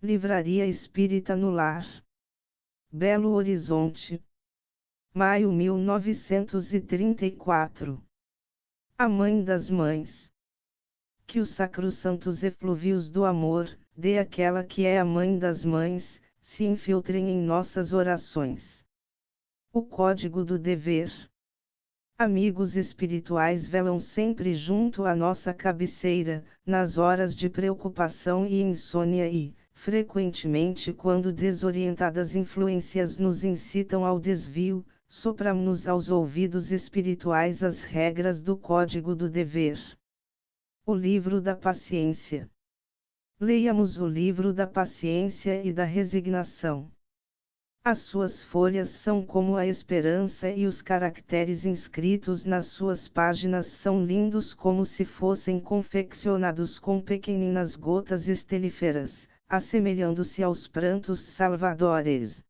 Livraria Espírita no Lar, Belo Horizonte, maio 1934. A Mãe das Mães. Que os sacrossantos eflúvios do amor, de aquela que é a Mãe das Mães, se infiltrem em nossas orações. O Código do Dever. Amigos espirituais velam sempre junto à nossa cabeceira, nas horas de preocupação e insônia e, frequentemente quando desorientadas influências nos incitam ao desvio, sopram-nos aos ouvidos espirituais as regras do Código do Dever. O Livro da Paciência. Leiamos o Livro da Paciência e da Resignação. As suas folhas são como a esperança e os caracteres inscritos nas suas páginas são lindos como se fossem confeccionados com pequeninas gotas estelíferas, assemelhando-se aos prantos salvadores.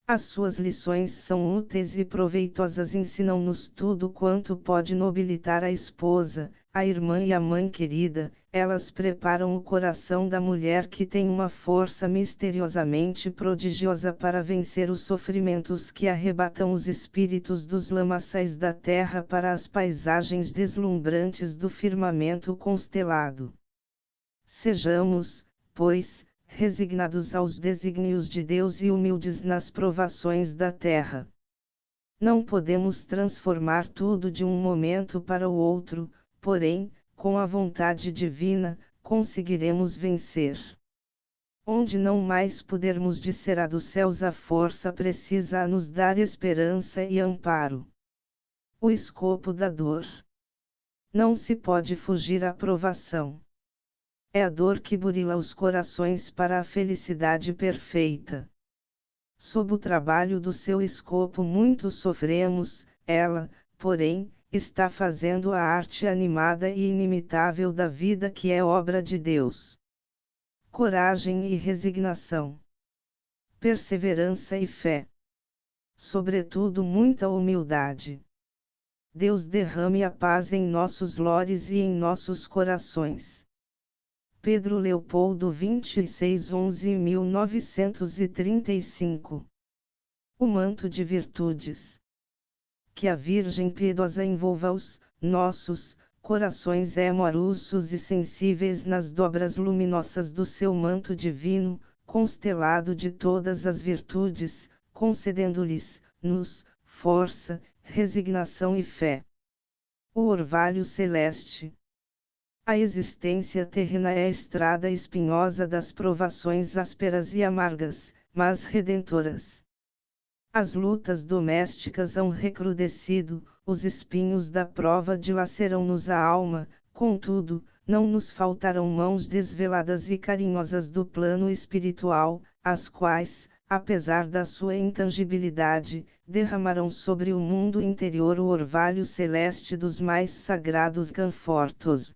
As suas lições são úteis e proveitosas, ensinam-nos tudo quanto pode nobilitar a esposa, a irmã e a mãe querida. Elas preparam o coração da mulher que tem uma força misteriosamente prodigiosa para vencer os sofrimentos que arrebatam os espíritos dos lamaçais da terra para as paisagens deslumbrantes do firmamento constelado. Sejamos, pois, resignados aos desígnios de Deus e humildes nas provações da terra. Não podemos transformar tudo de um momento para o outro, porém, com a vontade divina, conseguiremos vencer. Onde não mais pudermos disser dos céus, a força precisa a nos dar esperança e amparo. O escopo da dor. Não se pode fugir à provação. É a dor que burila os corações para a felicidade perfeita. Sob o trabalho do seu escopo muito sofremos, ela, porém, está fazendo a arte animada e inimitável da vida que é obra de Deus. Coragem e resignação. Perseverança e fé. Sobretudo muita humildade. Deus derrame a paz em nossos lores e em nossos corações. Pedro Leopoldo 26/11/1935. O manto de virtudes. Que a Virgem piedosa envolva os nossos corações amorosos e sensíveis nas dobras luminosas do seu manto divino, constelado de todas as virtudes, concedendo-lhes, força, resignação e fé. O orvalho celeste. A existência terrena é a estrada espinhosa das provações ásperas e amargas, mas redentoras. As lutas domésticas hão recrudescido, os espinhos da prova dilaceram-nos a alma, contudo, não nos faltarão mãos desveladas e carinhosas do plano espiritual, as quais, apesar da sua intangibilidade, derramarão sobre o mundo interior o orvalho celeste dos mais sagrados confortos.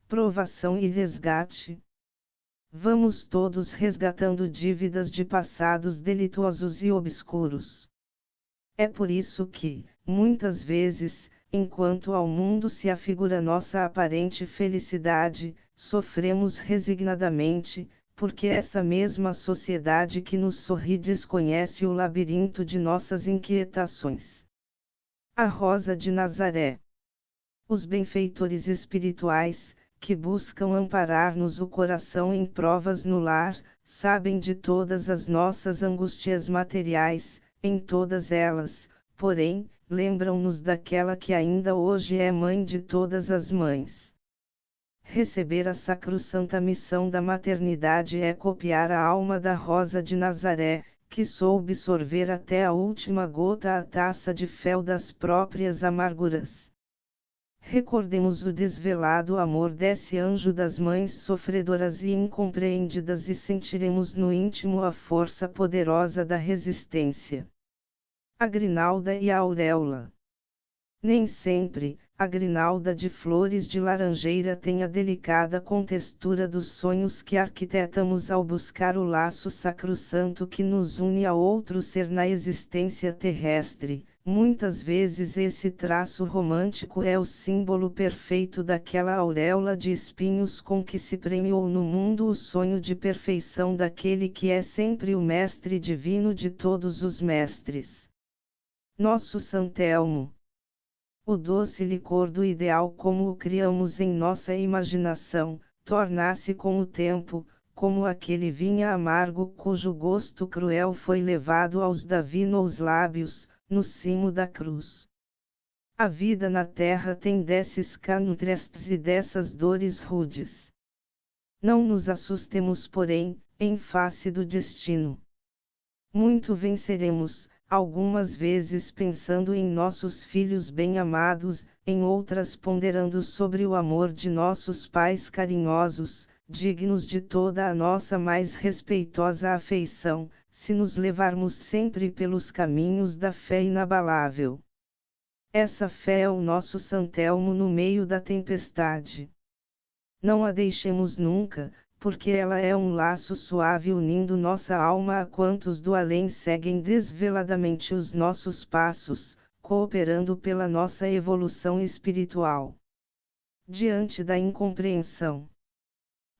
Provação e resgate. Vamos todos resgatando dívidas de passados delituosos e obscuros. É por isso que, muitas vezes, enquanto ao mundo se afigura nossa aparente felicidade, sofremos resignadamente, porque essa mesma sociedade que nos sorri desconhece o labirinto de nossas inquietações. A Rosa de Nazaré. Os benfeitores espirituais, que buscam amparar-nos o coração em provas no lar, sabem de todas as nossas angústias materiais, em todas elas, porém, lembram-nos daquela que ainda hoje é mãe de todas as mães. Receber a sacrossanta missão da maternidade é copiar a alma da Rosa de Nazaré, que soube sorver até a última gota a taça de fel das próprias amarguras. Recordemos o desvelado amor desse anjo das mães sofredoras e incompreendidas e sentiremos no íntimo a força poderosa da resistência. A grinalda e a auréola. Nem sempre, a grinalda de flores de laranjeira tem a delicada contextura dos sonhos que arquitetamos ao buscar o laço sacrossanto que nos une a outro ser na existência terrestre, muitas vezes esse traço romântico é o símbolo perfeito daquela auréola de espinhos com que se premiou no mundo o sonho de perfeição daquele que é sempre o mestre divino de todos os mestres. Nosso Santelmo. O doce licor do ideal como o criamos em nossa imaginação, torna-se com o tempo, como aquele vinho amargo cujo gosto cruel foi levado aos davinos lábios, no cimo da cruz. A vida na terra tem desses canutrestes e dessas dores rudes. Não nos assustemos, porém, em face do destino. Muito venceremos, algumas vezes pensando em nossos filhos bem-amados, em outras ponderando sobre o amor de nossos pais carinhosos, dignos de toda a nossa mais respeitosa afeição, se nos levarmos sempre pelos caminhos da fé inabalável. Essa fé é o nosso Santelmo no meio da tempestade. Não a deixemos nunca, porque ela é um laço suave unindo nossa alma a quantos do além seguem desveladamente os nossos passos, cooperando pela nossa evolução espiritual. Diante da incompreensão,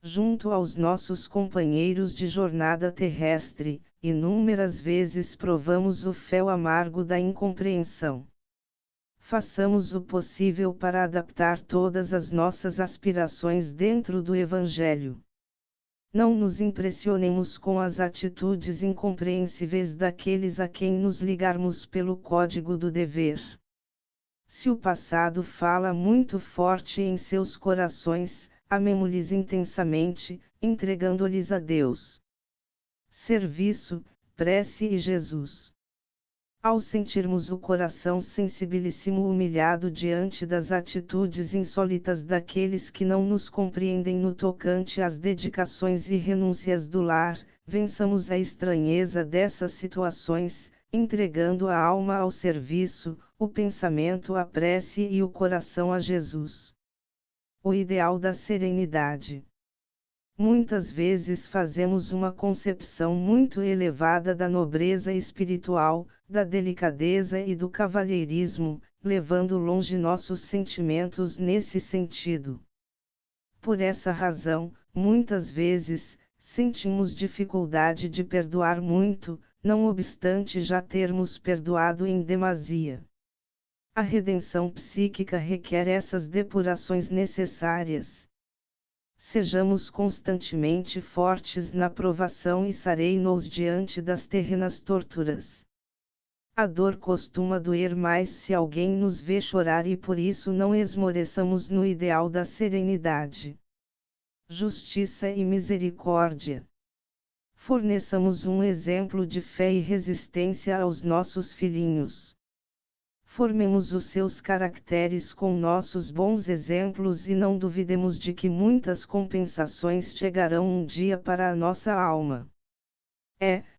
junto aos nossos companheiros de jornada terrestre, inúmeras vezes provamos o fel amargo da incompreensão. Façamos o possível para adaptar todas as nossas aspirações dentro do Evangelho. Não nos impressionemos com as atitudes incompreensíveis daqueles a quem nos ligarmos pelo código do dever. Se o passado fala muito forte em seus corações, amemo-lhes intensamente, entregando-lhes a Deus. Serviço, prece e Jesus. Ao sentirmos o coração sensibilíssimo humilhado diante das atitudes insólitas daqueles que não nos compreendem no tocante às dedicações e renúncias do lar, vençamos a estranheza dessas situações, entregando a alma ao serviço, o pensamento à prece e o coração a Jesus. O ideal da serenidade. Muitas vezes fazemos uma concepção muito elevada da nobreza espiritual, da delicadeza e do cavalheirismo, levando longe nossos sentimentos nesse sentido. Por essa razão, muitas vezes, sentimos dificuldade de perdoar muito, não obstante já termos perdoado em demasia. A redenção psíquica requer essas depurações necessárias. Sejamos constantemente fortes na provação e sarei-nos diante das terrenas torturas. A dor costuma doer mais se alguém nos vê chorar e por isso não esmoreçamos no ideal da serenidade. Justiça e misericórdia. Forneçamos um exemplo de fé e resistência aos nossos filhinhos. Formemos os seus caracteres com nossos bons exemplos e não duvidemos de que muitas compensações chegarão um dia para a nossa alma.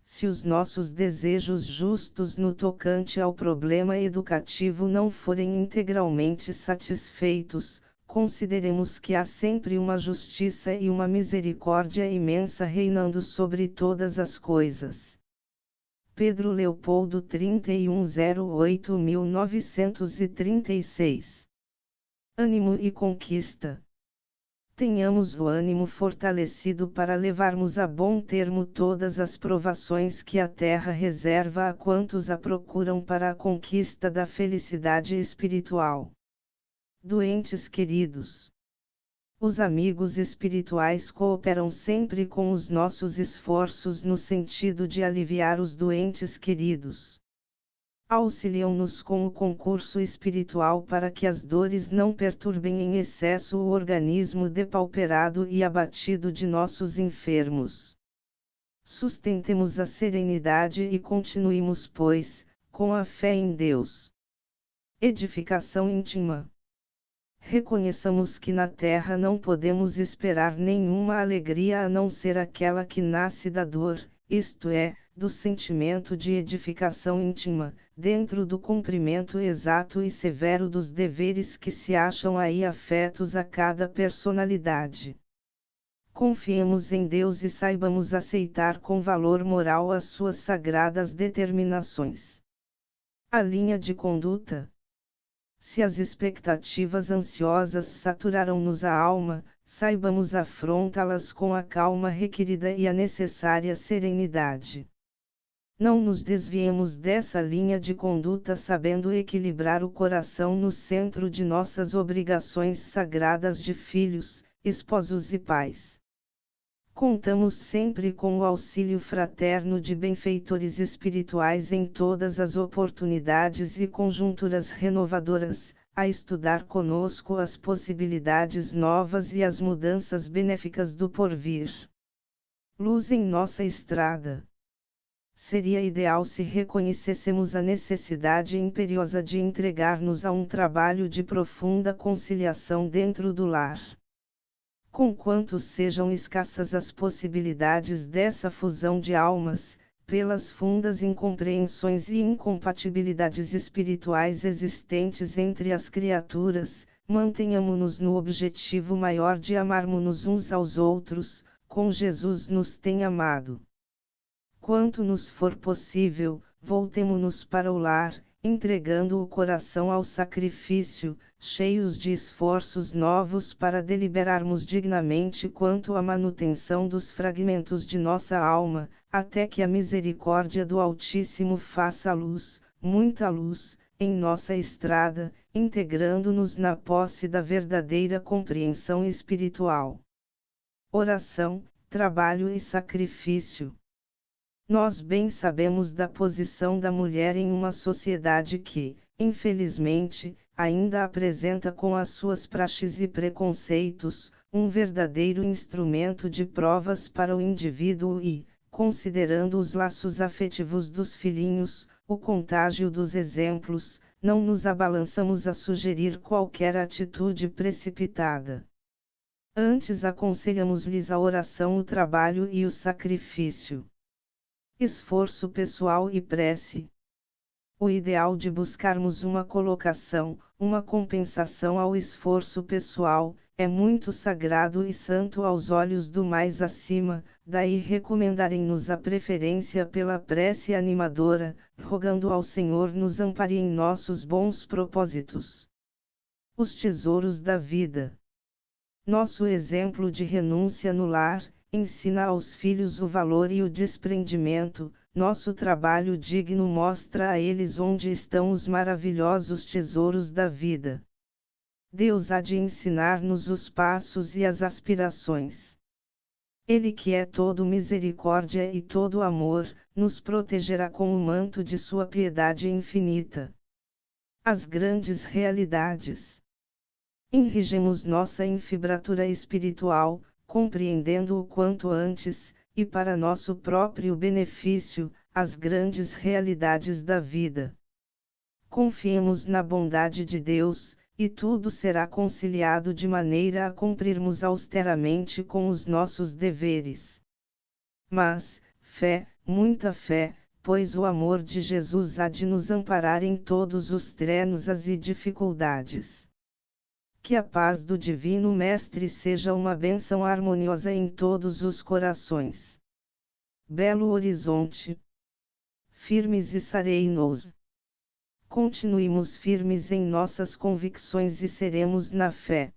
Se os nossos desejos justos no tocante ao problema educativo não forem integralmente satisfeitos, consideremos que há sempre uma justiça e uma misericórdia imensa reinando sobre todas as coisas. Pedro Leopoldo 3108-1936. Ânimo e conquista. Tenhamos o ânimo fortalecido para levarmos a bom termo todas as provações que a terra reserva a quantos a procuram para a conquista da felicidade espiritual. Doentes queridos. Os amigos espirituais cooperam sempre com os nossos esforços no sentido de aliviar os doentes queridos. Auxiliam-nos com o concurso espiritual para que as dores não perturbem em excesso o organismo depauperado e abatido de nossos enfermos. Sustentemos a serenidade e continuemos, pois, com a fé em Deus. Edificação íntima. Reconheçamos que na terra não podemos esperar nenhuma alegria a não ser aquela que nasce da dor, isto é, do sentimento de edificação íntima, dentro do cumprimento exato e severo dos deveres que se acham aí afetos a cada personalidade. Confiemos em Deus e saibamos aceitar com valor moral as suas sagradas determinações. A linha de conduta. Se as expectativas ansiosas saturaram-nos a alma, saibamos afrontá-las com a calma requerida e a necessária serenidade. Não nos desviemos dessa linha de conduta sabendo equilibrar o coração no centro de nossas obrigações sagradas de filhos, esposos e pais. Contamos sempre com o auxílio fraterno de benfeitores espirituais em todas as oportunidades e conjunturas renovadoras, a estudar conosco as possibilidades novas e as mudanças benéficas do porvir. Luz em nossa estrada. Seria ideal se reconhecêssemos a necessidade imperiosa de entregar-nos a um trabalho de profunda conciliação dentro do lar. Conquanto sejam escassas as possibilidades dessa fusão de almas, pelas fundas incompreensões e incompatibilidades espirituais existentes entre as criaturas, mantenhamo-nos no objetivo maior de amarmos-nos uns aos outros, como Jesus nos tem amado. Quanto nos for possível, voltemo-nos para o lar, entregando o coração ao sacrifício, cheios de esforços novos para deliberarmos dignamente quanto à manutenção dos fragmentos de nossa alma, até que a misericórdia do Altíssimo faça luz, muita luz, em nossa estrada, integrando-nos na posse da verdadeira compreensão espiritual. Oração, trabalho e sacrifício. Nós bem sabemos da posição da mulher em uma sociedade que, infelizmente, ainda apresenta com as suas praxes e preconceitos, um verdadeiro instrumento de provas para o indivíduo e, considerando os laços afetivos dos filhinhos, o contágio dos exemplos, não nos abalançamos a sugerir qualquer atitude precipitada. Antes aconselhamos-lhes a oração, o trabalho e o sacrifício. Esforço pessoal e prece. O ideal de buscarmos uma colocação, uma compensação ao esforço pessoal, é muito sagrado e santo aos olhos do mais acima, daí recomendarem-nos a preferência pela prece animadora, rogando ao Senhor nos ampare em nossos bons propósitos. Os tesouros da vida. Nosso exemplo de renúncia no lar, ensina aos filhos o valor e o desprendimento, nosso trabalho digno mostra a eles onde estão os maravilhosos tesouros da vida. Deus há de ensinar-nos os passos e as aspirações. Ele que é todo misericórdia e todo amor, nos protegerá com o manto de sua piedade infinita. As grandes realidades. Enrijemos nossa infibratura espiritual, compreendendo o quanto antes, e para nosso próprio benefício, as grandes realidades da vida. Confiemos na bondade de Deus, e tudo será conciliado de maneira a cumprirmos austeramente com os nossos deveres. Mas, fé, muita fé, pois o amor de Jesus há de nos amparar em todos os trenos e dificuldades. Que a paz do Divino Mestre seja uma bênção harmoniosa em todos os corações. Belo Horizonte. Firmes e serenos. Continuemos firmes em nossas convicções e seremos na fé.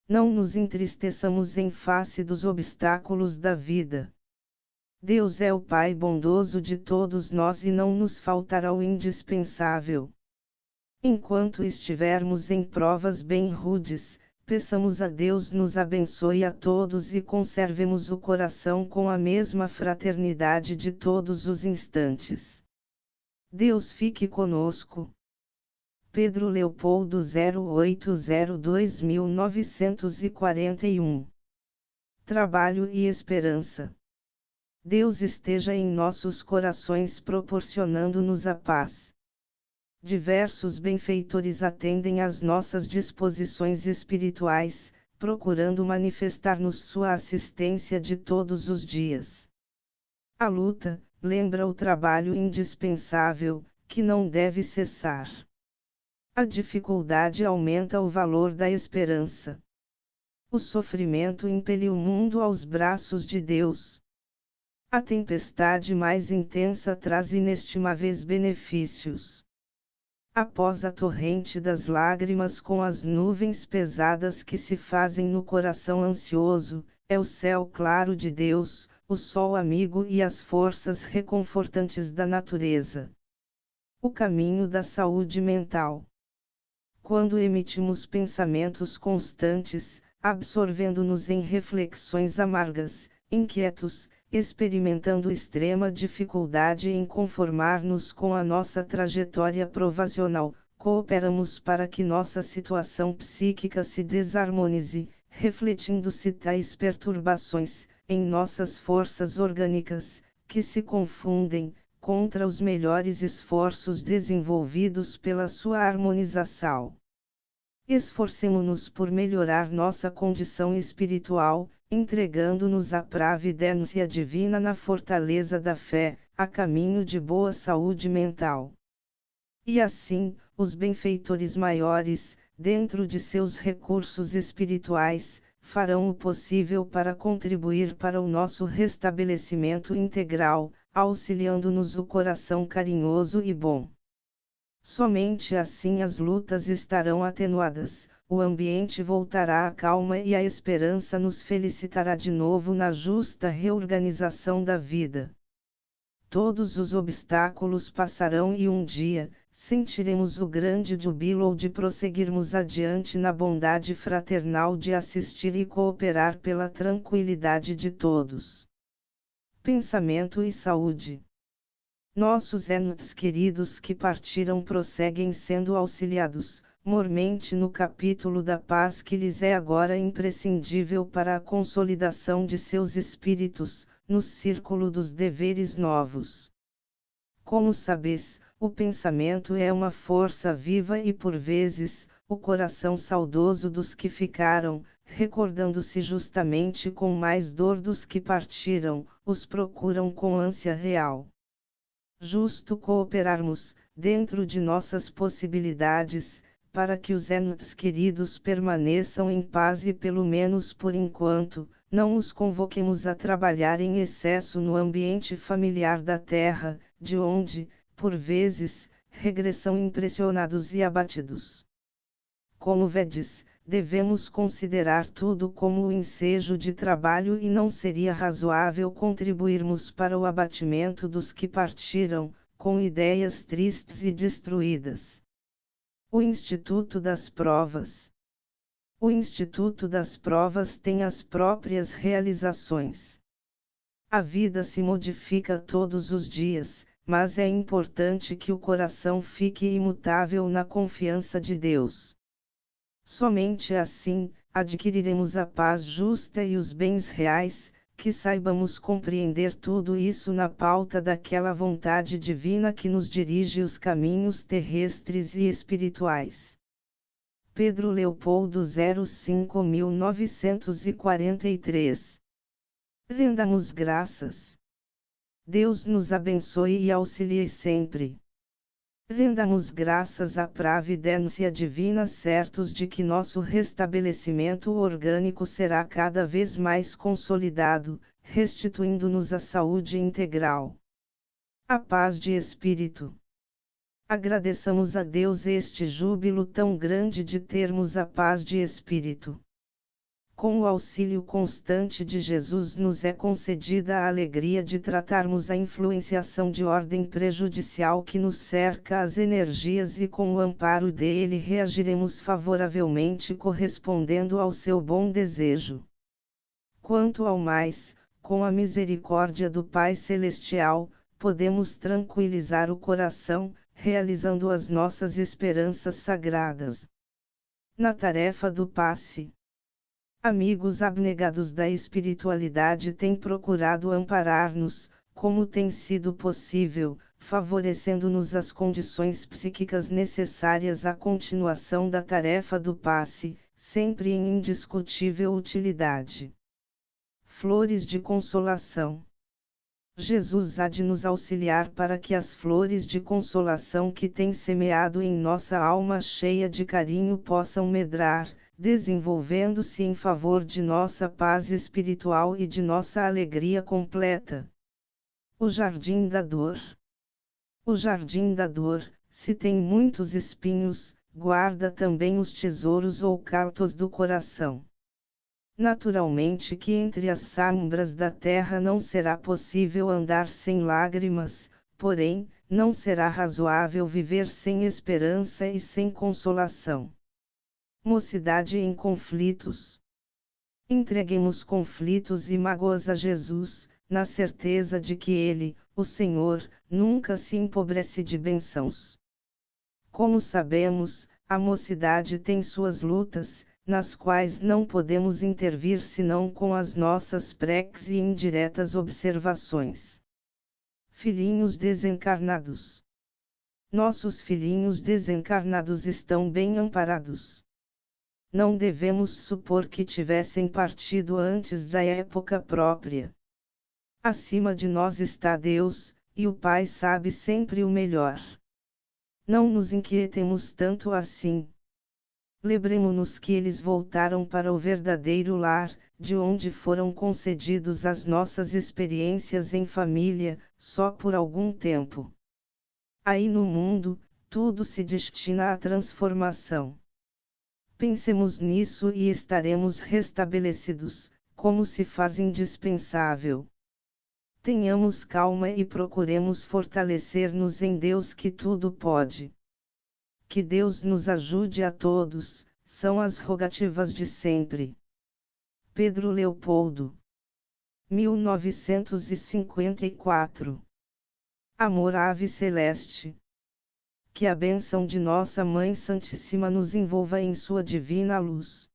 Não nos entristeçamos em face dos obstáculos da vida. Deus é o Pai bondoso de todos nós e não nos faltará o indispensável. Enquanto estivermos em provas bem rudes, peçamos a Deus nos abençoe a todos e conservemos o coração com a mesma fraternidade de todos os instantes. Deus fique conosco. Pedro Leopoldo 0802-1941. Trabalho e esperança. Deus esteja em nossos corações proporcionando-nos a paz. Diversos benfeitores atendem às nossas disposições espirituais, procurando manifestar-nos sua assistência de todos os dias. A luta, lembra o trabalho indispensável, que não deve cessar. A dificuldade aumenta o valor da esperança. O sofrimento impele o mundo aos braços de Deus. A tempestade mais intensa traz inestimáveis benefícios. Após a torrente das lágrimas com as nuvens pesadas que se fazem no coração ansioso, é o céu claro de Deus, o sol amigo e as forças reconfortantes da natureza. O caminho da saúde mental. Quando emitimos pensamentos constantes, absorvendo-nos em reflexões amargas, inquietos, experimentando extrema dificuldade em conformar-nos com a nossa trajetória provacional, cooperamos para que nossa situação psíquica se desarmonize, refletindo-se tais perturbações, em nossas forças orgânicas, que se confundem, contra os melhores esforços desenvolvidos pela sua harmonização. Esforcemo-nos por melhorar nossa condição espiritual, entregando-nos à providência divina na fortaleza da fé, a caminho de boa saúde mental. E assim, os benfeitores maiores, dentro de seus recursos espirituais, farão o possível para contribuir para o nosso restabelecimento integral, auxiliando-nos o coração carinhoso e bom. Somente assim as lutas estarão atenuadas, o ambiente voltará à calma e a esperança nos felicitará de novo na justa reorganização da vida. Todos os obstáculos passarão e um dia, sentiremos o grande júbilo de prosseguirmos adiante na bondade fraternal de assistir e cooperar pela tranquilidade de todos. Pensamento e saúde. Nossos entes queridos que partiram prosseguem sendo auxiliados, mormente no capítulo da paz que lhes é agora imprescindível para a consolidação de seus espíritos, no círculo dos deveres novos. Como sabes, o pensamento é uma força viva e por vezes, o coração saudoso dos que ficaram, recordando-se justamente com mais dor dos que partiram, os procuram com ânsia real. Justo cooperarmos, dentro de nossas possibilidades, para que os entes queridos permaneçam em paz e pelo menos por enquanto, não os convoquemos a trabalhar em excesso no ambiente familiar da terra, de onde, por vezes, regressam impressionados e abatidos. Como vedes, devemos considerar tudo como o ensejo de trabalho e não seria razoável contribuirmos para o abatimento dos que partiram, com ideias tristes e destruídas. O Instituto das Provas. O Instituto das Provas tem as próprias realizações. A vida se modifica todos os dias, mas é importante que o coração fique imutável na confiança de Deus. Somente assim, adquiriremos a paz justa e os bens reais, que saibamos compreender tudo isso na pauta daquela vontade divina que nos dirige os caminhos terrestres e espirituais. Pedro Leopoldo 05 1943. Rendamos graças. Deus nos abençoe e auxilie sempre. Rendamos graças à providência divina, certos de que nosso restabelecimento orgânico será cada vez mais consolidado, restituindo-nos a saúde integral. A paz de espírito. Agradeçamos a Deus este júbilo tão grande de termos a paz de espírito. Com o auxílio constante de Jesus nos é concedida a alegria de tratarmos a influenciação de ordem prejudicial que nos cerca as energias e com o amparo dele reagiremos favoravelmente correspondendo ao seu bom desejo. Quanto ao mais, com a misericórdia do Pai Celestial, podemos tranquilizar o coração, realizando as nossas esperanças sagradas. Na tarefa do passe. Amigos abnegados da espiritualidade têm procurado amparar-nos, como tem sido possível, favorecendo-nos as condições psíquicas necessárias à continuação da tarefa do passe, sempre em indiscutível utilidade. Flores de consolação. Jesus há de nos auxiliar para que as flores de consolação que tem semeado em nossa alma cheia de carinho possam medrar, desenvolvendo-se em favor de nossa paz espiritual e de nossa alegria completa. O Jardim da Dor. O Jardim da Dor, Se tem muitos espinhos, guarda também os tesouros ocultos do coração. Naturalmente que entre as sombras da terra não será possível andar sem lágrimas, porém, não será razoável viver sem esperança e sem consolação. Mocidade em conflitos. Entreguemos conflitos e mágoas a Jesus, na certeza de que Ele, o Senhor, nunca se empobrece de bênçãos. Como sabemos, a mocidade tem suas lutas, nas quais não podemos intervir senão com as nossas preces e indiretas observações. Filhinhos desencarnados. Nossos filhinhos desencarnados estão bem amparados. Não devemos supor que tivessem partido antes da época própria. Acima de nós está Deus, e o Pai sabe sempre o melhor. Não nos inquietemos tanto assim. Lembremo-nos que eles voltaram para o verdadeiro lar, de onde foram concedidos as nossas experiências em família, só por algum tempo. Aí no mundo, tudo se destina à transformação. Pensemos nisso e estaremos restabelecidos, como se faz indispensável. Tenhamos calma e procuremos fortalecer-nos em Deus que tudo pode. Que Deus nos ajude a todos, são as rogativas de sempre. Pedro Leopoldo. 1954. Amor Ave Celeste. Que a bênção de Nossa Mãe Santíssima nos envolva em sua divina luz.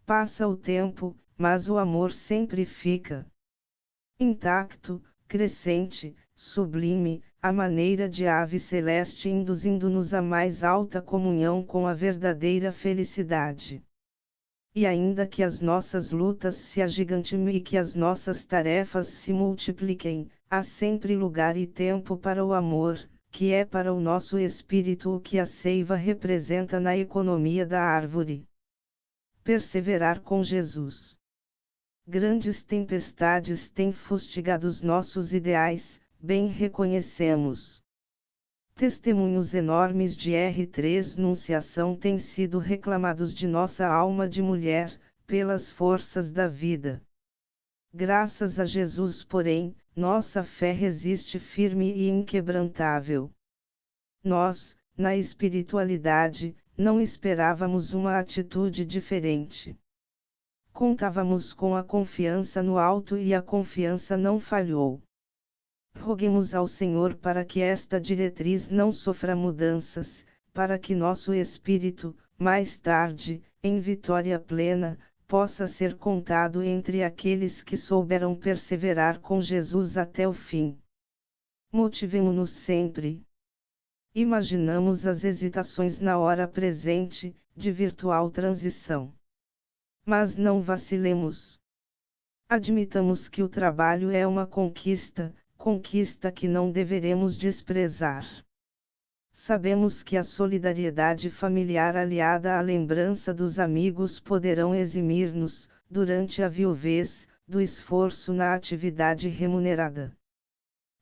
Passa o tempo, mas o amor sempre fica intacto, crescente, sublime, à maneira de ave celeste, induzindo-nos à mais alta comunhão com a verdadeira felicidade. E ainda que as nossas lutas se agigantem e que as nossas tarefas se multipliquem, há sempre lugar e tempo para o amor, que é para o nosso espírito o que a seiva representa na economia da árvore. Perseverar com Jesus. Grandes tempestades têm fustigado os nossos ideais, bem reconhecemos. Testemunhos enormes de renunciação têm sido reclamados de nossa alma de mulher, pelas forças da vida. Graças a Jesus, porém, nossa fé resiste firme e inquebrantável. Nós, na espiritualidade, não esperávamos uma atitude diferente. Contávamos com a confiança no alto e a confiança não falhou. Roguemos ao Senhor para que esta diretriz não sofra mudanças, para que nosso espírito, mais tarde, em vitória plena, possa ser contado entre aqueles que souberam perseverar com Jesus até o fim. Motivemo-nos sempre. Imaginamos as hesitações na hora presente, de virtual transição. Mas não vacilemos. Admitamos que o trabalho é uma conquista, conquista que não deveremos desprezar. Sabemos que a solidariedade familiar aliada à lembrança dos amigos poderão eximir-nos, durante a viuvez, do esforço na atividade remunerada.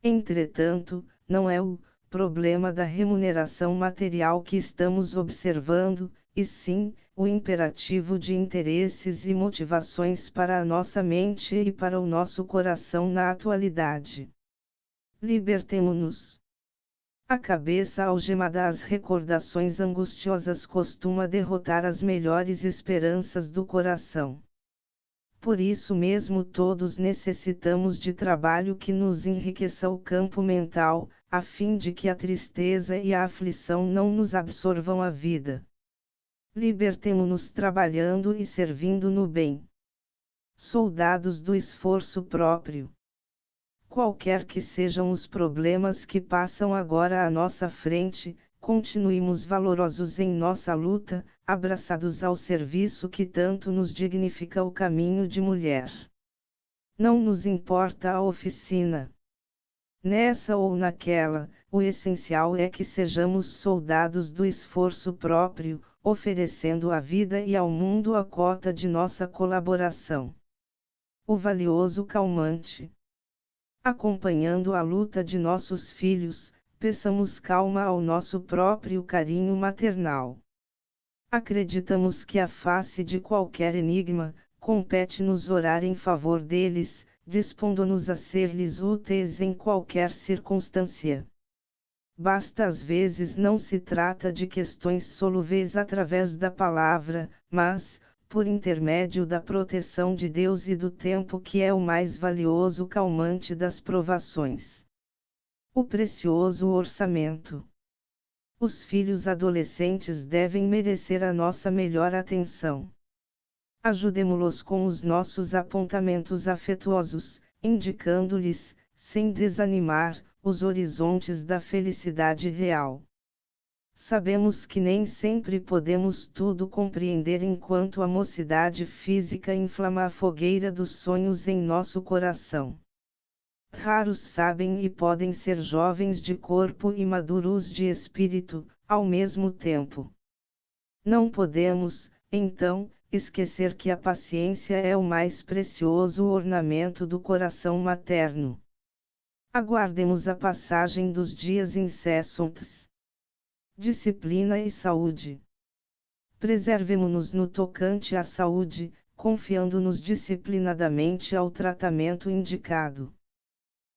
Entretanto, não é o problema da remuneração material que estamos observando, e sim, o imperativo de interesses e motivações para a nossa mente e para o nosso coração na atualidade. Libertemo-nos. A cabeça algemada às recordações angustiosas costuma derrotar as melhores esperanças do coração. Por isso mesmo todos necessitamos de trabalho que nos enriqueça o campo mental, a fim de que a tristeza e a aflição não nos absorvam a vida. Libertemo-nos trabalhando e servindo no bem. Soldados do esforço próprio. Qualquer que sejam os problemas que passam agora à nossa frente, continuemos valorosos em nossa luta, abraçados ao serviço que tanto nos dignifica o caminho de mulher. Não nos importa a oficina. Nessa ou naquela, o essencial é que sejamos soldados do esforço próprio, oferecendo à vida e ao mundo a cota de nossa colaboração. O valioso calmante. Acompanhando a luta de nossos filhos, peçamos calma ao nosso próprio carinho maternal. Acreditamos que a face de qualquer enigma, compete-nos orar em favor deles, dispondo-nos a ser-lhes úteis em qualquer circunstância. Basta às vezes não se trata de questões solúveis através da palavra, mas, por intermédio da proteção de Deus e do tempo que é o mais valioso calmante das provações. O precioso orçamento. Os filhos adolescentes devem merecer a nossa melhor atenção. Ajudemo-los com os nossos apontamentos afetuosos, indicando-lhes, sem desanimar, os horizontes da felicidade real. Sabemos que nem sempre podemos tudo compreender enquanto a mocidade física inflama a fogueira dos sonhos em nosso coração. Raros sabem e podem ser jovens de corpo e maduros de espírito, ao mesmo tempo. Não podemos, então, esquecer que a paciência é o mais precioso ornamento do coração materno. Aguardemos a passagem dos dias incessantes. Disciplina e saúde. Preservemo-nos no tocante à saúde, confiando-nos disciplinadamente ao tratamento indicado.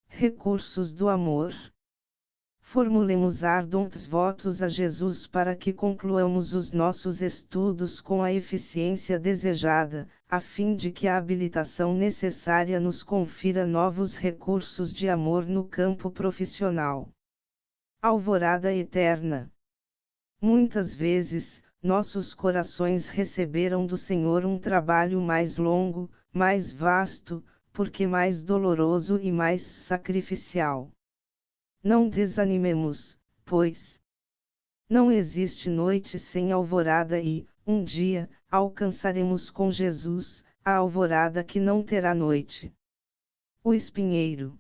Recursos do amor. Formulemos ardentes votos a Jesus para que concluamos os nossos estudos com a eficiência desejada, a fim de que a habilitação necessária nos confira novos recursos de amor no campo profissional. Alvorada eterna. Muitas vezes, nossos corações receberam do Senhor um trabalho mais longo, mais vasto, porque mais doloroso e mais sacrificial. Não desanimemos, pois não existe noite sem alvorada e, um dia, alcançaremos com Jesus, a alvorada que não terá noite. O espinheiro.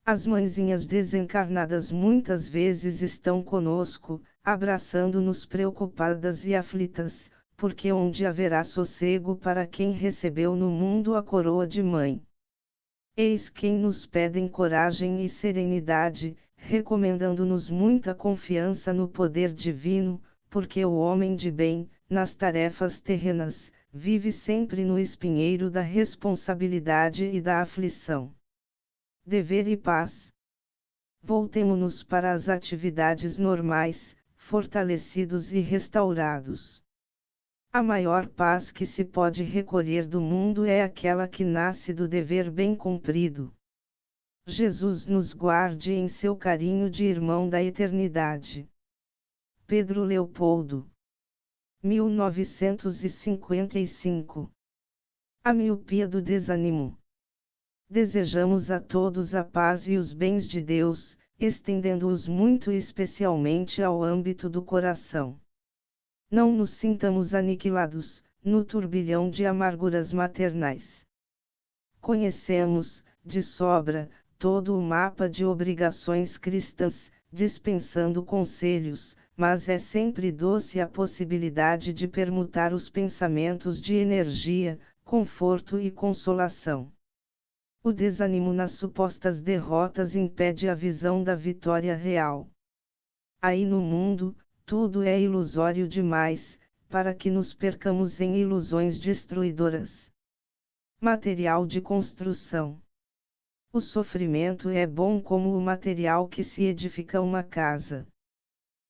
As mãezinhas desencarnadas muitas vezes estão conosco, abraçando-nos preocupadas e aflitas, porque onde haverá sossego para quem recebeu no mundo a coroa de mãe? Eis quem nos pedem coragem e serenidade, recomendando-nos muita confiança no poder divino, porque o homem de bem, nas tarefas terrenas, vive sempre no espinheiro da responsabilidade e da aflição. Dever e paz. Voltemo-nos para as atividades normais, fortalecidos e restaurados. A maior paz que se pode recolher do mundo é aquela que nasce do dever bem cumprido. Jesus nos guarde em seu carinho de irmão da eternidade. Pedro Leopoldo. 1955. A miopia do desânimo. Desejamos a todos a paz e os bens de Deus, estendendo-os muito especialmente ao âmbito do coração. Não nos sintamos aniquilados, no turbilhão de amarguras maternais. Conhecemos, de sobra, todo o mapa de obrigações cristãs, dispensando conselhos, mas é sempre doce a possibilidade de permutar os pensamentos de energia, conforto e consolação. O desânimo nas supostas derrotas impede a visão da vitória real. Aí no mundo, tudo é ilusório demais, para que nos percamos em ilusões destruidoras. Material de construção. O sofrimento é bom como o material que se edifica uma casa.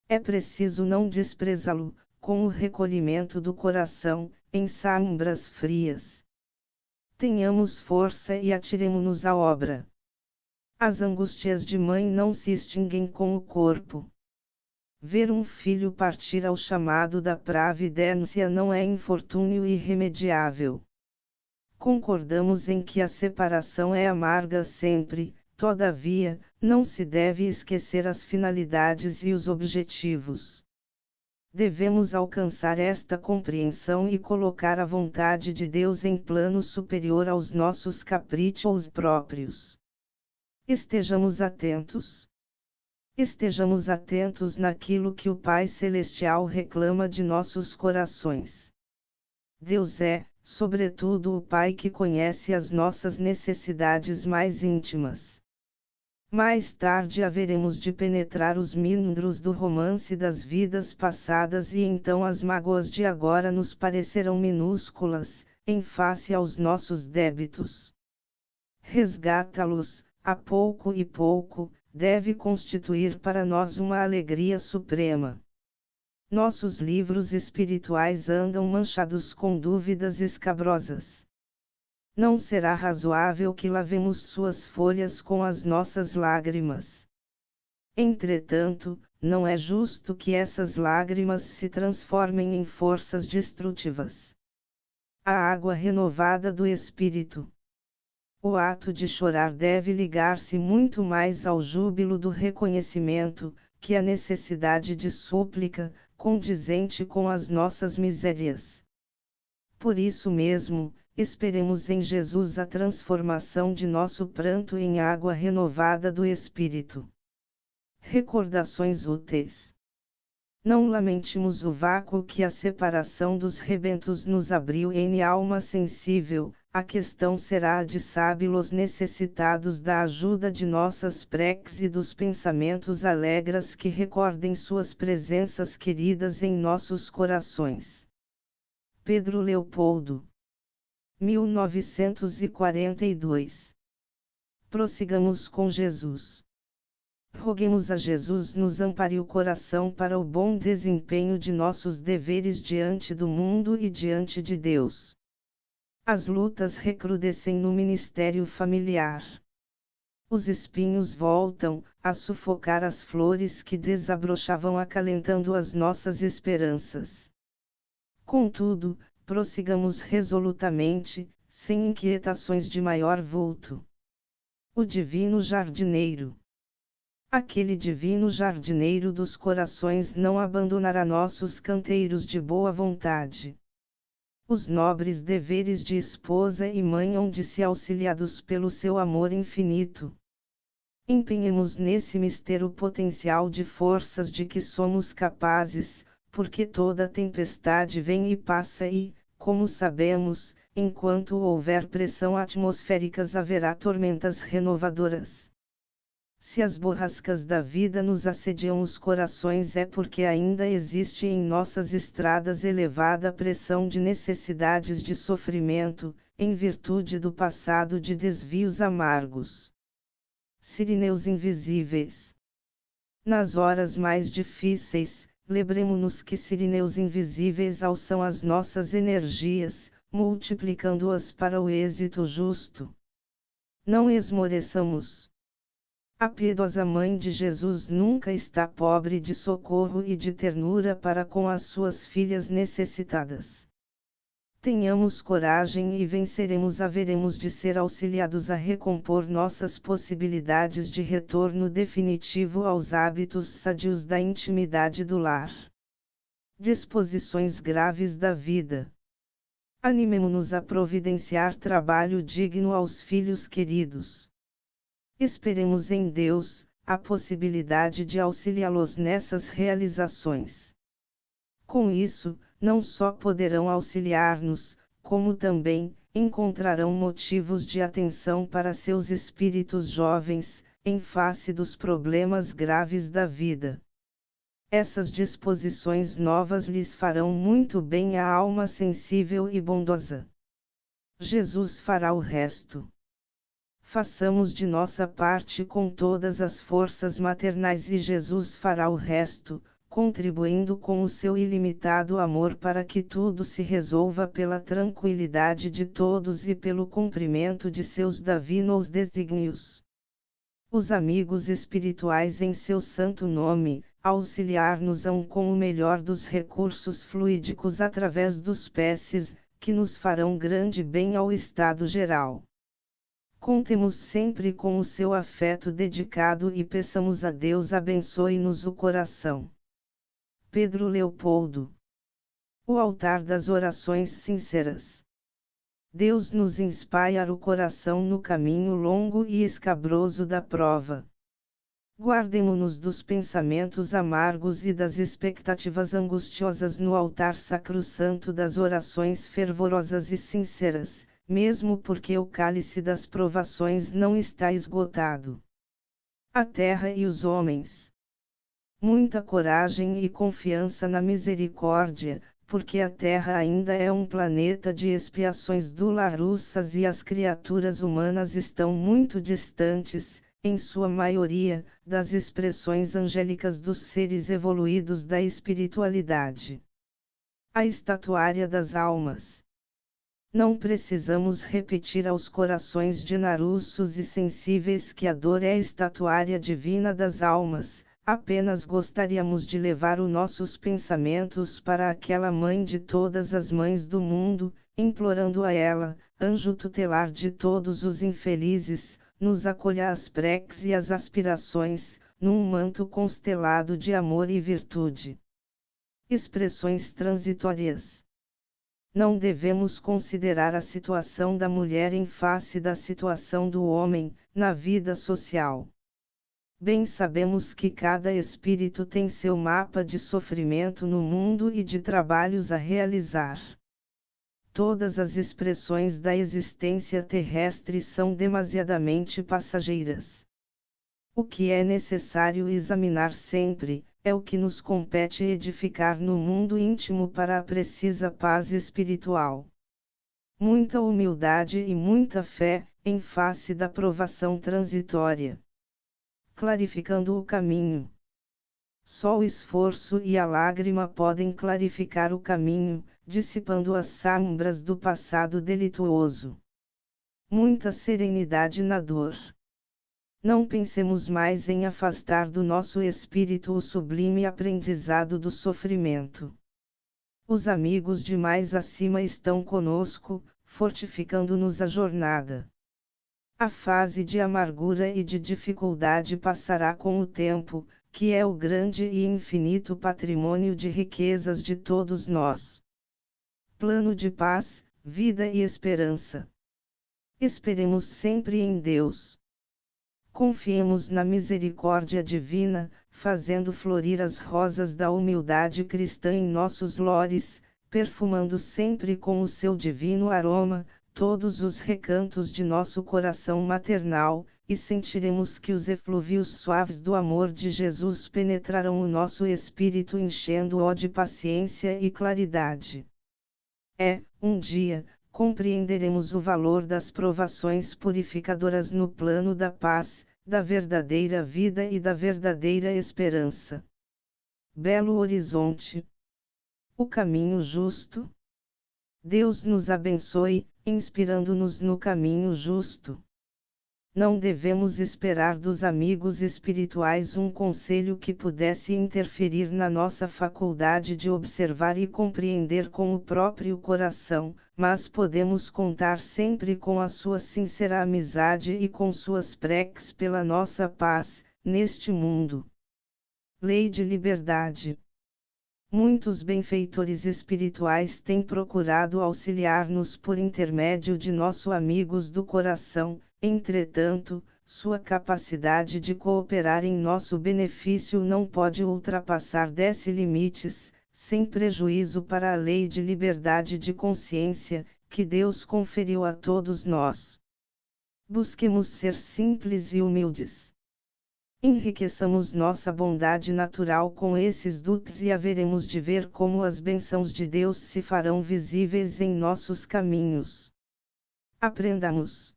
É preciso não desprezá-lo, com o recolhimento do coração, em sombras frias. Tenhamos força e atiremo-nos à obra. As angústias de mãe não se extinguem com o corpo. Ver um filho partir ao chamado da providência não é infortúnio irremediável. Concordamos em que a separação é amarga sempre, todavia, não se deve esquecer as finalidades e os objetivos. Devemos alcançar esta compreensão e colocar a vontade de Deus em plano superior aos nossos caprichos próprios. Estejamos atentos. Estejamos atentos naquilo que o Pai Celestial reclama de nossos corações. Deus é, sobretudo, o Pai que conhece as nossas necessidades mais íntimas. Mais tarde haveremos de penetrar os meandros do romance das vidas passadas e então as mágoas de agora nos parecerão minúsculas, em face aos nossos débitos. Resgatá-los, a pouco e pouco, deve constituir para nós uma alegria suprema. Nossos livros espirituais andam manchados com dúvidas escabrosas. Não será razoável que lavemos suas folhas com as nossas lágrimas. Entretanto, não é justo que essas lágrimas se transformem em forças destrutivas. A água renovada do Espírito. O ato de chorar deve ligar-se muito mais ao júbilo do reconhecimento, que à necessidade de súplica, condizente com as nossas misérias. Por isso mesmo, esperemos em Jesus a transformação de nosso pranto em água renovada do Espírito. Recordações úteis. Não lamentemos o vácuo que a separação dos rebentos nos abriu em alma sensível, a questão será a de sábilos necessitados da ajuda de nossas preces e dos pensamentos alegres que recordem suas presenças queridas em nossos corações. Pedro Leopoldo 1942. Prossigamos com Jesus. Roguemos a Jesus nos ampare o coração para o bom desempenho de nossos deveres diante do mundo e diante de Deus. As lutas recrudescem no ministério familiar. Os espinhos voltam a sufocar as flores que desabrochavam acalentando as nossas esperanças. Contudo, prossigamos resolutamente, sem inquietações de maior vulto. O divino jardineiro. Aquele divino jardineiro dos corações não abandonará nossos canteiros de boa vontade. Os nobres deveres de esposa e mãe hão de se auxiliados pelo seu amor infinito. Empenhemos nesse mistério o potencial de forças de que somos capazes, porque toda tempestade vem e passa e, como sabemos, enquanto houver pressão atmosféricas haverá tormentas renovadoras. Se as borrascas da vida nos assediam os corações é porque ainda existe em nossas estradas elevada pressão de necessidades de sofrimento, em virtude do passado de desvios amargos. Sirineus invisíveis. Nas horas mais difíceis, lembremo-nos que sirineus invisíveis alçam as nossas energias, multiplicando-as para o êxito justo. Não esmoreçamos. A piedosa Mãe de Jesus nunca está pobre de socorro e de ternura para com as suas filhas necessitadas. Tenhamos coragem e venceremos. Haveremos de ser auxiliados a recompor nossas possibilidades de retorno definitivo aos hábitos sadios da intimidade do lar. Disposições graves da vida. Animemo-nos a providenciar trabalho digno aos filhos queridos. Esperemos em Deus, a possibilidade de auxiliá-los nessas realizações. Com isso, não só poderão auxiliar-nos, como também encontrarão motivos de atenção para seus espíritos jovens, em face dos problemas graves da vida. Essas disposições novas lhes farão muito bem à alma sensível e bondosa. Jesus fará o resto. Façamos de nossa parte com todas as forças maternais e Jesus fará o resto, contribuindo com o seu ilimitado amor para que tudo se resolva pela tranquilidade de todos e pelo cumprimento de seus divinos desígnios. Os amigos espirituais em seu santo nome, auxiliar-nos-ão com o melhor dos recursos fluídicos através dos peces, que nos farão grande bem ao estado geral. Contemos sempre com o seu afeto dedicado e peçamos a Deus abençoe-nos o coração. Pedro Leopoldo. O altar das orações sinceras. Deus nos inspire o coração no caminho longo e escabroso da prova. Guardemo-nos dos pensamentos amargos e das expectativas angustiosas no altar sacrossanto das orações fervorosas e sinceras, mesmo porque o cálice das provações não está esgotado. a terra e os homens. Muita coragem e confiança na misericórdia, porque a Terra ainda é um planeta de expiações dolorosas e as criaturas humanas estão muito distantes, em sua maioria, das expressões angélicas dos seres evoluídos da espiritualidade. A estatuária das almas. Não precisamos repetir aos corações generosos e sensíveis que a dor é a estatuária divina das almas. Apenas gostaríamos de levar os nossos pensamentos para aquela mãe de todas as mães do mundo, implorando a ela, anjo tutelar de todos os infelizes, nos acolha as preces e as aspirações, num manto constelado de amor e virtude. Expressões transitórias. Não devemos considerar a situação da mulher em face da situação do homem, na vida social. Bem sabemos que cada espírito tem seu mapa de sofrimento no mundo e de trabalhos a realizar. Todas as expressões da existência terrestre são demasiadamente passageiras. O que é necessário examinar sempre, é o que nos compete edificar no mundo íntimo para a precisa paz espiritual. Muita humildade e muita fé, em face da provação transitória. Clarificando o caminho. Só o esforço e a lágrima podem clarificar o caminho, dissipando as sombras do passado delituoso. Muita serenidade na dor. Não pensemos mais em afastar do nosso espírito o sublime aprendizado do sofrimento. Os amigos de mais acima estão conosco, fortificando-nos a jornada. A fase de amargura e de dificuldade passará com o tempo, que é o grande e infinito patrimônio de riquezas de todos nós. Plano de paz, vida e esperança. Esperemos sempre em Deus. Confiemos na misericórdia divina, fazendo florir as rosas da humildade cristã em nossos lores, perfumando sempre com o seu divino aroma todos os recantos de nosso coração maternal, e sentiremos que os eflúvios suaves do amor de Jesus penetrarão o nosso espírito enchendo-o de paciência e claridade. Um dia, compreenderemos o valor das provações purificadoras no plano da paz, da verdadeira vida e da verdadeira esperança. Belo horizonte. O caminho justo. Deus nos abençoe, inspirando-nos no caminho justo. Não devemos esperar dos amigos espirituais um conselho que pudesse interferir na nossa faculdade de observar e compreender com o próprio coração, mas podemos contar sempre com a sua sincera amizade e com suas preces pela nossa paz, neste mundo. Lei de liberdade. Muitos benfeitores espirituais têm procurado auxiliar-nos por intermédio de nossos amigos do coração, entretanto, sua capacidade de cooperar em nosso benefício não pode ultrapassar 10 limites, sem prejuízo para a lei de liberdade de consciência, que Deus conferiu a todos nós. Busquemos ser simples e humildes. Enriqueçamos nossa bondade natural com esses dutos e haveremos de ver como as bênçãos de Deus se farão visíveis em nossos caminhos. Aprendamos.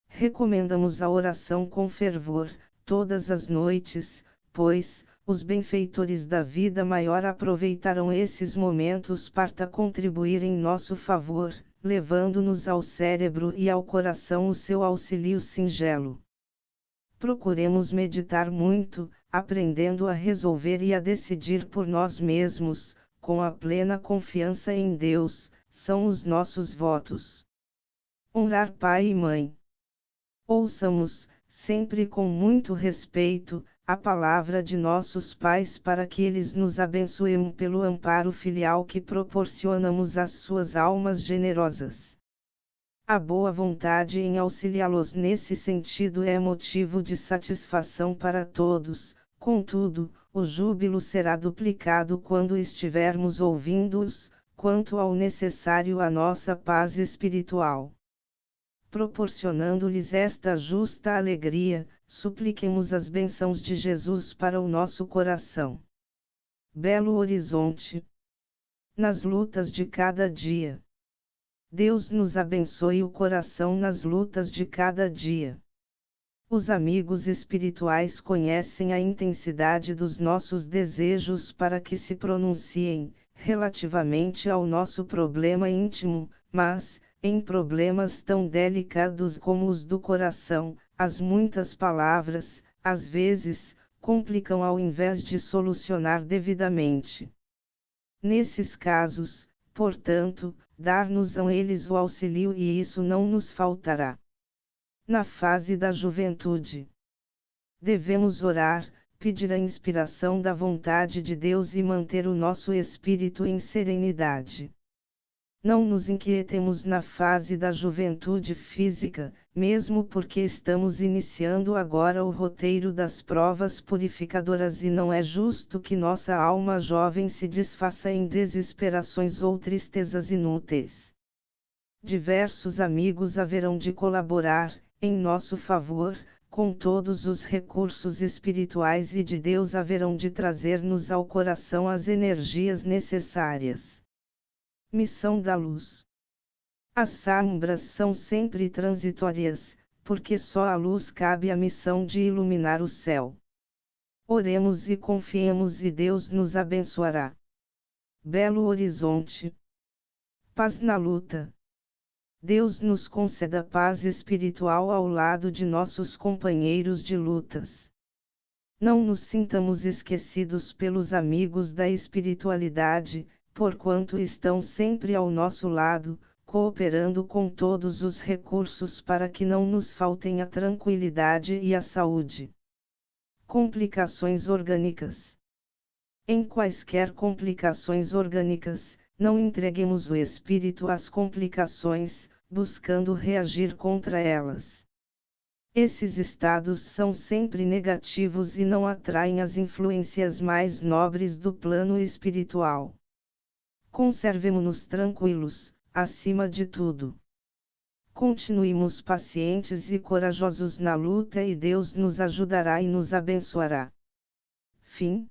Recomendamos a oração com fervor, todas as noites, pois, os benfeitores da vida maior aproveitarão esses momentos para contribuir em nosso favor, levando-nos ao cérebro e ao coração o seu auxílio singelo. Procuremos meditar muito, aprendendo a resolver e a decidir por nós mesmos, com a plena confiança em Deus, são os nossos votos. Honrar pai e mãe. Ouçamos, sempre com muito respeito, a palavra de nossos pais para que eles nos abençoem pelo amparo filial que proporcionamos às suas almas generosas. A boa vontade em auxiliá-los nesse sentido é motivo de satisfação para todos, contudo, o júbilo será duplicado quando estivermos ouvindo-os, quanto ao necessário à nossa paz espiritual. Proporcionando-lhes esta justa alegria, supliquemos as bênçãos de Jesus para o nosso coração. Belo Horizonte. Nas lutas de cada dia. Deus nos abençoe o coração nas lutas de cada dia. Os amigos espirituais conhecem a intensidade dos nossos desejos para que se pronunciem, relativamente ao nosso problema íntimo, mas, em problemas tão delicados como os do coração, as muitas palavras, às vezes, complicam ao invés de solucionar devidamente. Nesses casos, portanto, dar-nos-ão eles o auxílio e isso não nos faltará. Na fase da juventude, devemos orar, pedir a inspiração da vontade de Deus e manter o nosso espírito em serenidade. Não nos inquietemos na fase da juventude física, mesmo porque estamos iniciando agora o roteiro das provas purificadoras e não é justo que nossa alma jovem se desfaça em desesperações ou tristezas inúteis. Diversos amigos haverão de colaborar, em nosso favor, com todos os recursos espirituais e de Deus haverão de trazer-nos ao coração as energias necessárias. Missão da luz. As sombras são sempre transitórias, porque só a luz cabe à missão de iluminar o céu. Oremos e confiemos e Deus nos abençoará. Belo Horizonte. Paz na luta. Deus nos conceda paz espiritual ao lado de nossos companheiros de lutas. Não nos sintamos esquecidos pelos amigos da espiritualidade, porquanto estão sempre ao nosso lado, cooperando com todos os recursos para que não nos faltem a tranquilidade e a saúde. Complicações orgânicas. Em quaisquer complicações orgânicas, não entreguemos o espírito às complicações, buscando reagir contra elas. Esses estados são sempre negativos e não atraem as influências mais nobres do plano espiritual. Conservemo-nos tranquilos, acima de tudo. Continuemos pacientes e corajosos na luta e Deus nos ajudará e nos abençoará. Fim.